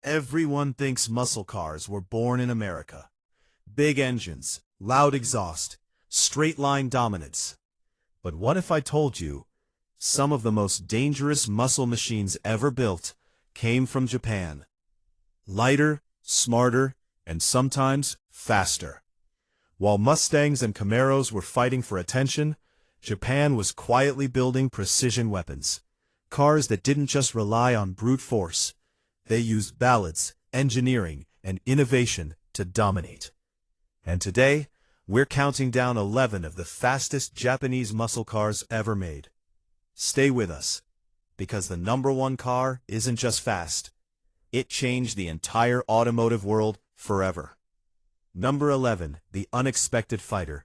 Everyone thinks muscle cars were born in America. Big engines, loud exhaust, straight-line dominance. But what if I told you some of the most dangerous muscle machines ever built came from Japan? Lighter, smarter, and sometimes faster. While Mustangs and Camaros were fighting for attention, Japan was quietly building precision weapons. Cars that didn't just rely on brute force. They used balance, engineering, and innovation to dominate. And today, we're counting down 11 of the fastest Japanese muscle cars ever made. Stay with us, because the #1 car isn't just fast. It changed the entire automotive world forever. Number 11, the unexpected fighter,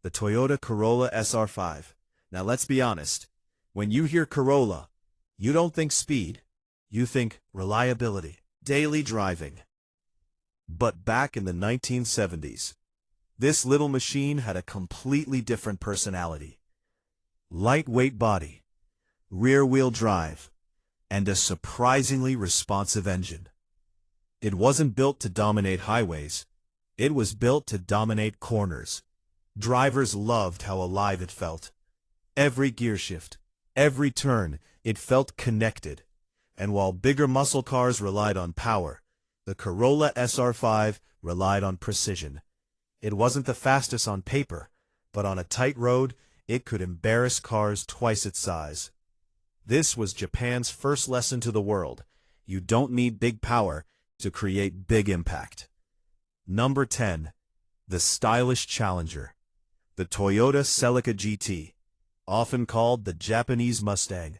the Toyota Corolla SR5. Now let's be honest, when you hear Corolla, you don't think speed, you think reliability, daily driving. But back in the 1970s, this little machine had a completely different personality. Lightweight body, rear-wheel drive, and a surprisingly responsive engine. It wasn't built to dominate highways. It was built to dominate corners. Drivers loved how alive it felt. Every gear shift, every turn, it felt connected. And while bigger muscle cars relied on power, the Corolla SR5 relied on precision. It wasn't the fastest on paper, but on a tight road, it could embarrass cars twice its size. This was Japan's first lesson to the world. You don't need big power to create big impact. Number 10. The stylish challenger. The Toyota Celica GT, often called the Japanese Mustang.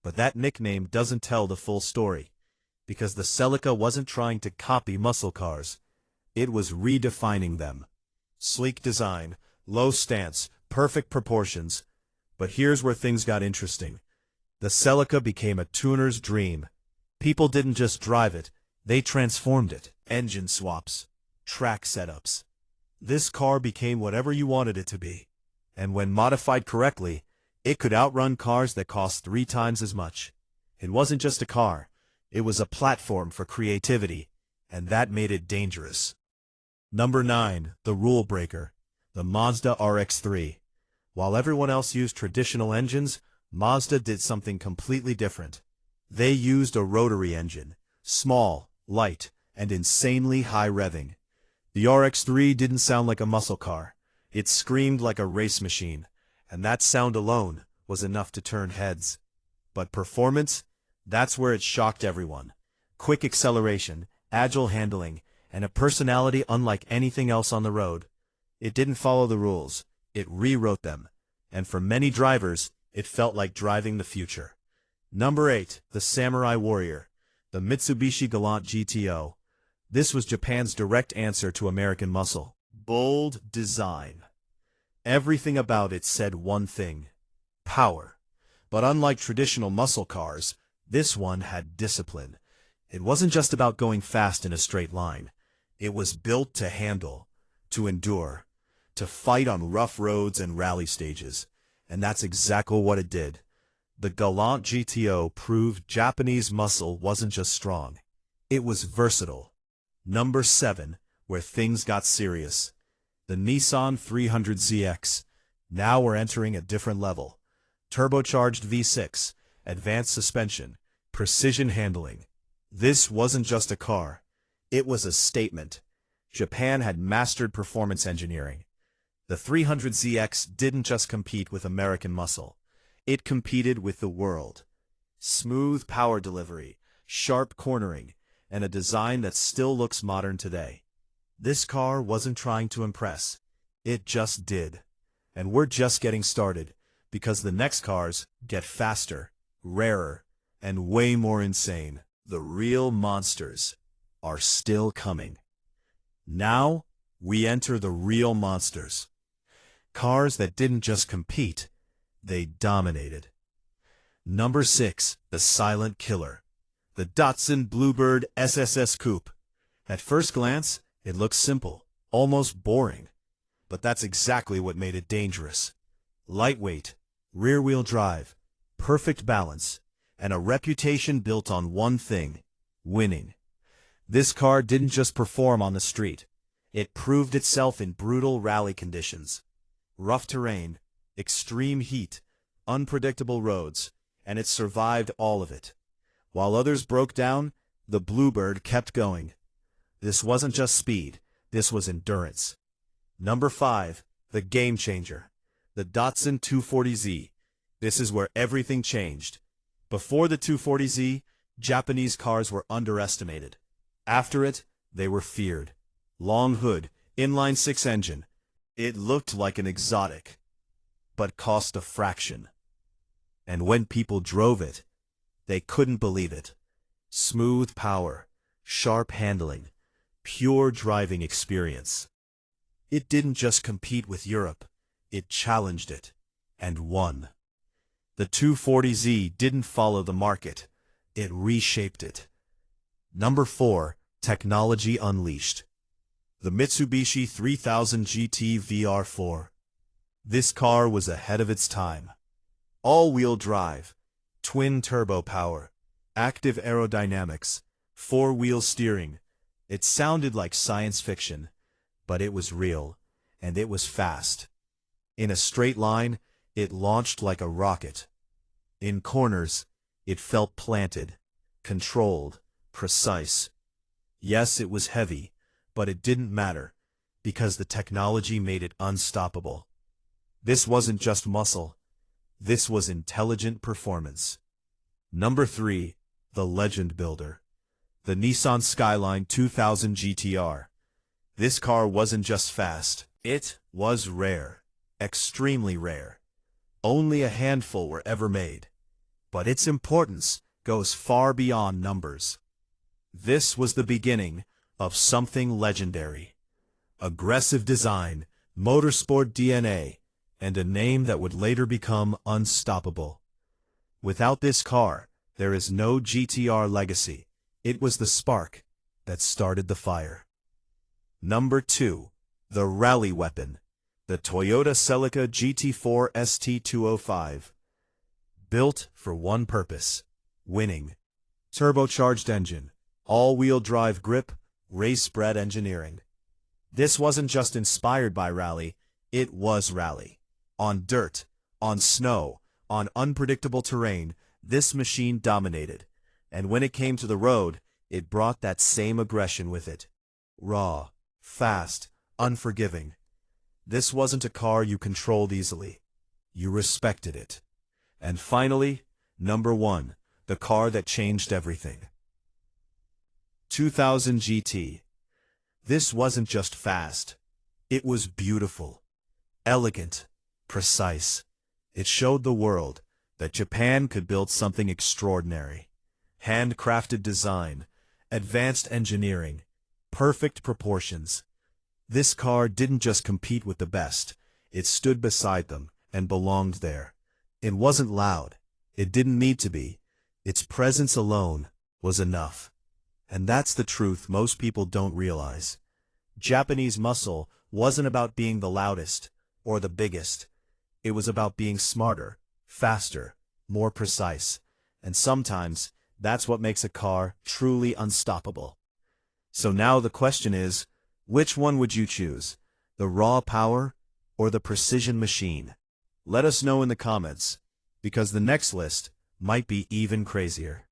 But that nickname doesn't tell the full story, because the Celica wasn't trying to copy muscle cars. It was redefining them. Sleek design, low stance, perfect proportions. But here's where things got interesting. The Celica became a tuner's dream. People didn't just drive it, they transformed it. Engine swaps, track setups. This car became whatever you wanted it to be. And when modified correctly, it could outrun cars that cost 3 times as much. It wasn't just a car, it was a platform for creativity, and that made it dangerous. Number 9, the rule breaker, the Mazda RX-3. While everyone else used traditional engines, Mazda did something completely different. They used a rotary engine, small, light, and insanely high revving. The RX-3 didn't sound like a muscle car. It screamed like a race machine, and that sound alone was enough to turn heads. But performance, that's where it shocked everyone. Quick acceleration, agile handling, and a personality unlike anything else on the road. It didn't follow the rules, it rewrote them, and for many drivers, it felt like driving the future. Number 8, the Samurai Warrior, the Mitsubishi Galant GTO. This was Japan's direct answer to American muscle. Bold design. Everything about it said one thing: power. But unlike traditional muscle cars, this one had discipline. It wasn't just about going fast in a straight line. It was built to handle, to endure, to fight on rough roads and rally stages. And that's exactly what it did. The Galant GTO proved Japanese muscle wasn't just strong. It was versatile. Number 7, where things got serious. The Nissan 300ZX. Now we're entering a different level. Turbocharged V6, advanced suspension, precision handling. This wasn't just a car. It was a statement. Japan had mastered performance engineering. The 300ZX didn't just compete with American muscle. It competed with the world. Smooth power delivery, sharp cornering, and a design that still looks modern today. This car wasn't trying to impress. It just did. And we're just getting started, because the next cars get faster, rarer, and way more insane. The real monsters are still coming. Now, we enter the real monsters. Cars that didn't just compete, they dominated. Number 6, the silent killer. The Datsun Bluebird SSS Coupe. At first glance, it looks simple, almost boring. But that's exactly what made it dangerous. Lightweight, rear-wheel drive, perfect balance, and a reputation built on one thing: winning. This car didn't just perform on the street. It proved itself in brutal rally conditions. Rough terrain, extreme heat, unpredictable roads, and it survived all of it. While others broke down, the Bluebird kept going. This wasn't just speed, this was endurance. Number 5, the game changer. The Datsun 240Z. This is where everything changed. Before the 240Z, Japanese cars were underestimated. After it, they were feared. Long hood, inline-six engine. It looked like an exotic, but cost a fraction. And when people drove it, they couldn't believe it. Smooth power, sharp handling, pure driving experience. It didn't just compete with Europe, it challenged it, and won. The 240Z didn't follow the market, it reshaped it. Number 4, technology unleashed. The Mitsubishi 3000 GT VR4. This car was ahead of its time. All-wheel drive, twin-turbo power, active aerodynamics, four-wheel steering. It sounded like science fiction, but it was real, and it was fast. In a straight line, it launched like a rocket. In corners, it felt planted, controlled, precise. Yes, it was heavy, but it didn't matter, because the technology made it unstoppable. This wasn't just muscle, this was intelligent performance. Number 3, the legend builder. The Nissan Skyline 2000 GTR. This car wasn't just fast, it was rare, extremely rare. Only a handful were ever made. But its importance goes far beyond numbers. This was the beginning of something legendary. Aggressive design, motorsport DNA, and a name that would later become unstoppable. Without this car, there is no GTR legacy. It was the spark that started the fire. Number 2, the rally weapon. The Toyota Celica GT4 ST205. Built for one purpose, winning. Turbocharged engine, all-wheel drive grip, race-bred engineering. This wasn't just inspired by rally, it was rally. On dirt, on snow, on unpredictable terrain, this machine dominated. And when it came to the road, it brought that same aggression with it. Raw, fast, unforgiving. This wasn't a car you controlled easily. You respected it. And finally, number 1, the car that changed everything. 2000 GT. This wasn't just fast. It was beautiful, elegant, precise. It showed the world that Japan could build something extraordinary. Handcrafted design, advanced engineering, perfect proportions. This car didn't just compete with the best, it stood beside them and belonged there. It wasn't loud, it didn't need to be. Its presence alone was enough. And that's the truth most people don't realize. Japanese muscle wasn't about being the loudest or the biggest. It was about being smarter, faster, more precise. And sometimes, that's what makes a car truly unstoppable. So now the question is, which one would you choose? The raw power or the precision machine? Let us know in the comments, because the next list might be even crazier.